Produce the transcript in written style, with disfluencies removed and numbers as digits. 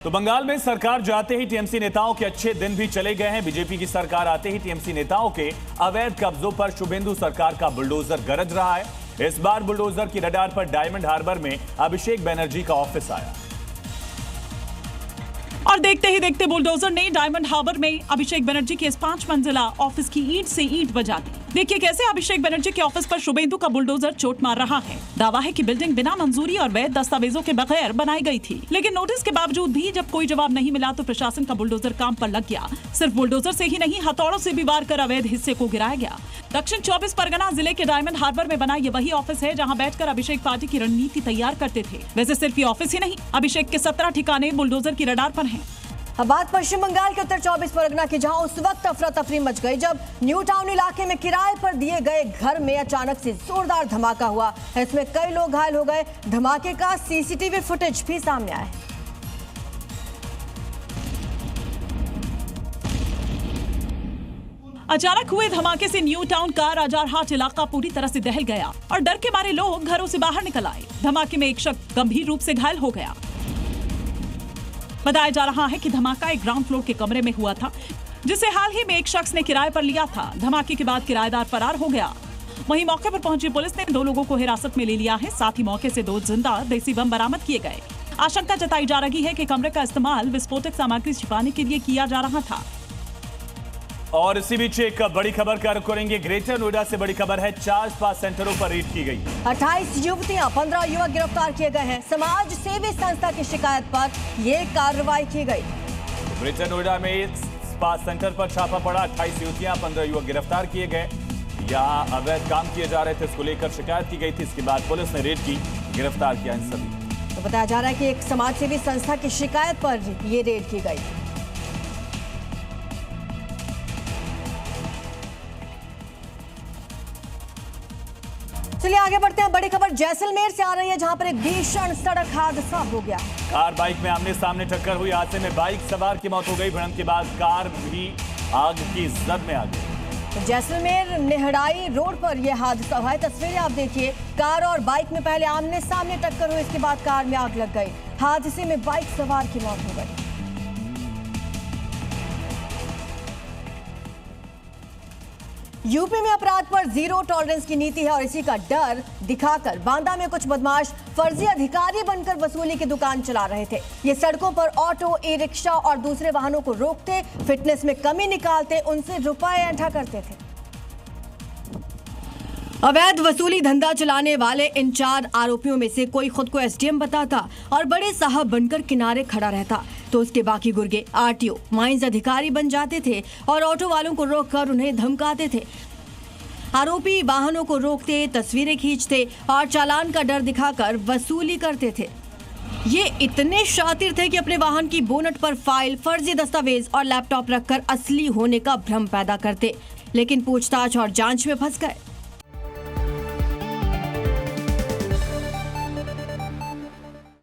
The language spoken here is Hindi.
तो बंगाल में सरकार जाते ही टीएमसी नेताओं के अच्छे दिन भी चले गए हैं। बीजेपी की सरकार आते ही टीएमसी नेताओं के अवैध कब्जों पर शुभेंदु सरकार का बुलडोजर गरज रहा है। इस बार बुलडोजर की रडार पर डायमंड हार्बर में अभिषेक बनर्जी का ऑफिस आया और देखते ही देखते बुलडोजर ने डायमंड हार्बर में अभिषेक बनर्जी के इस 5 मंजिला ऑफिस की ईंट से ईंट बजा दी। देखिए कैसे अभिषेक बनर्जी के ऑफिस पर शुभेंदु का बुलडोजर चोट मार रहा है। दावा है कि बिल्डिंग बिना मंजूरी और वैध दस्तावेजों के बगैर बनाई गई थी, लेकिन नोटिस के बावजूद भी जब कोई जवाब नहीं मिला तो प्रशासन का बुलडोजर काम पर लग गया। सिर्फ बुलडोजर से ही नहीं, हथौड़ों से भी वार कर अवैध हिस्से को गिराया गया। दक्षिण 24 परगना जिले के डायमंड हार्बर में बना ये वही ऑफिस है जहां बैठकर अभिषेक पार्टी की रणनीति तैयार करते थे। वैसे सिर्फ ये ऑफिस ही नहीं, अभिषेक के 17 ठिकाने बुलडोजर की रडार पर हैं। अब बात पश्चिम बंगाल के उत्तर 24 परगना की, जहां उस वक्त अफरा तफरी मच गई जब न्यू टाउन इलाके में किराए पर दिए गए घर में अचानक से जोरदार धमाका हुआ। इसमें कई लोग घायल हो गए। धमाके का सीसीटीवी फुटेज भी सामने आया है। अचानक हुए धमाके से न्यू टाउन का राजारहाट इलाका पूरी तरह से दहल गया और डर के मारे लोग घरों से बाहर निकल आए। धमाके में एक शख्स गंभीर रूप से घायल हो गया। बताया जा रहा है कि धमाका एक ग्राउंड फ्लोर के कमरे में हुआ था, जिसे हाल ही में एक शख्स ने किराए पर लिया था। धमाके के बाद किराएदार फरार हो गया। वहीं मौके पर पहुंची पुलिस ने 2 लोगों को हिरासत में ले लिया है। साथ ही मौके से 2 जिंदा देसी बम बरामद किए गए। आशंका जताई जा रही है कि कमरे का इस्तेमाल विस्फोटक सामग्री छिपाने के लिए किया जा रहा था। और इसी बीच एक बड़ी खबर का रुख करेंगे। ग्रेटर नोएडा से बड़ी खबर है, 4 स्पा सेंटरों पर रेड की गई। 28 युवतियां, 15 युवक गिरफ्तार किए गए हैं। समाज सेवी संस्था की शिकायत पर यह कार्रवाई की गई। ग्रेटर नोएडा में स्पा सेंटर पर छापा पड़ा। 28 युवतियां, 15 युवक गिरफ्तार किए गए। यहाँ अवैध काम किए जा रहे थे, इसको लेकर शिकायत की गई थी। इसके बाद पुलिस ने रेड की, गिरफ्तार किया इन सभी। तो बताया जा रहा है कि एक समाज सेवी संस्था की शिकायत पर यह रेड की गई। चलिए आगे बढ़ते हैं। बड़ी खबर जैसलमेर से आ रही है, जहां पर एक भीषण सड़क हादसा हो गया। कार बाइक में आमने सामने टक्कर हुई। हादसे में बाइक सवार की मौत हो गई। भिड़ंत के बाद कार भी आग की जद में आ गई। तो जैसलमेर नेहड़ाई रोड पर यह हादसा हुआ है। तस्वीरें आप देखिए। कार और बाइक में पहले आमने सामने टक्कर हुई, इसके बाद कार में आग लग गई। हादसे में बाइक सवार की मौत हो गई। यूपी में अपराध पर जीरो टॉलरेंस की नीति है और इसी का डर दिखाकर बांदा में कुछ बदमाश फर्जी अधिकारी बनकर वसूली की दुकान चला रहे थे। ये सड़कों पर ऑटो, ई रिक्शा और दूसरे वाहनों को रोकते, फिटनेस में कमी निकालते, उनसे रुपए ऐंठा करते थे। अवैध वसूली धंधा चलाने वाले इन 4 आरोपियों में से कोई खुद को एसडीएम बताता और बड़े साहब बनकर किनारे खड़ा रहता, तो उसके बाकी गुर्गे आरटीओ, माइंस अधिकारी बन जाते थे और ऑटो वालों को रोककर उन्हें धमकाते थे। आरोपी वाहनों को रोकते, तस्वीरें खींचते और चालान का डर दिखाकर वसूली करते थे। ये इतने शातिर थे कि अपने वाहन की बोनट पर फाइल, फर्जी दस्तावेज और लैपटॉप रखकर असली होने का भ्रम पैदा करते, लेकिन पूछताछ और जांच में फंस गए।